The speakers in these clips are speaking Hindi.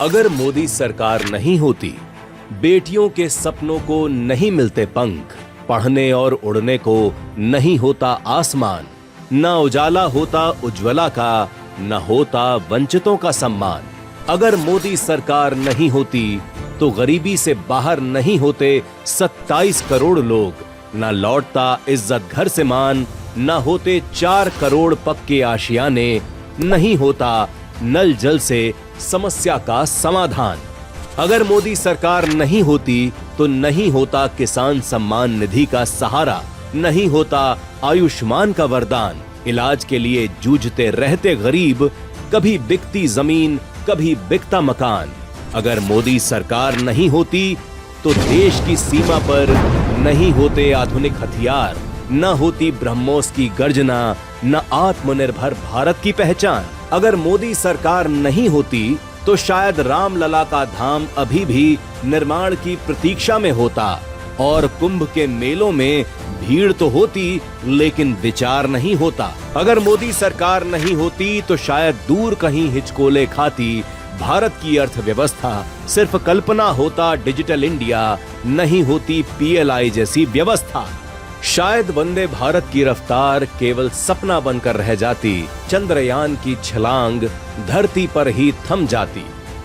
अगर मोदी सरकार नहीं होती, बेटियों के सपनों को नहीं मिलते पंख, पढ़ने और उड़ने को नहीं होता आसमान, न उजाला होता उज्ज्वला का, न होता वंचितों का सम्मान। अगर मोदी सरकार नहीं होती तो गरीबी से बाहर नहीं होते 27 करोड़ लोग, न लौटता इज्जत घर से मान, न होते 4 करोड़ पक्के आशियाने, नहीं होता नल जल से समस्या का समाधान। अगर मोदी सरकार नहीं होती तो नहीं होता किसान सम्मान निधि का सहारा, नहीं होता आयुष्मान का वरदान, इलाज के लिए जूझते रहते गरीब, कभी बिकती जमीन कभी बिकता मकान। अगर मोदी सरकार नहीं होती तो देश की सीमा पर नहीं होते आधुनिक हथियार, न होती ब्रह्मोस की गर्जना, न आत्मनिर्भर भारत की पहचान। अगर मोदी सरकार नहीं होती तो शायद रामलला का धाम अभी भी निर्माण की प्रतीक्षा में होता, और कुंभ के मेलों में भीड़ तो होती लेकिन विचार नहीं होता। अगर मोदी सरकार नहीं होती तो शायद दूर कहीं हिचकोले खाती भारत की अर्थव्यवस्था, सिर्फ कल्पना होता डिजिटल इंडिया, नहीं होती पीएलआई जैसी व्यवस्था। शायद वंदे भारत की रफ्तार केवल सपना बनकर रह जाती, चंद्रयान की छलांग धरती पर ही थम जाती।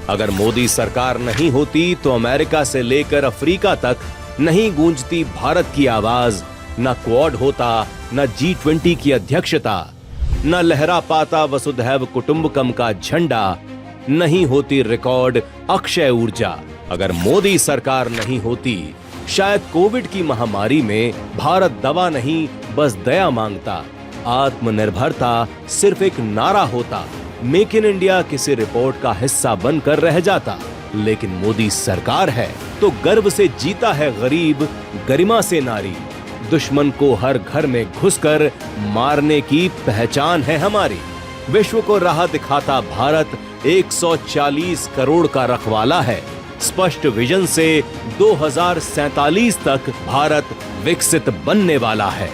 अगर मोदी सरकार नहीं होती तो अमेरिका से लेकर अफ्रीका तक नहीं गूंजती भारत की आवाज, न क्वाड होता, न G20 की अध्यक्षता, न लहरा पाता वसुधैव कुटुंबकम का झंडा, नहीं होती रिकॉर्ड अक्षय ऊर्जा। अगर मोदी सरकार नहीं होती शायद कोविड की महामारी में भारत दवा नहीं बस दया मांगता, आत्मनिर्भरता सिर्फ एक नारा होता, मेक इन इंडिया किसी रिपोर्ट का हिस्सा बनकर रह जाता। लेकिन मोदी सरकार है तो गर्व से जीता है गरीब, गरिमा से नारी, दुश्मन को हर घर में घुसकर मारने की पहचान है हमारी। विश्व को राह दिखाता भारत 140 करोड़ का रखवाला है, स्पष्ट विजन से 2047 तक भारत विकसित बनने वाला है।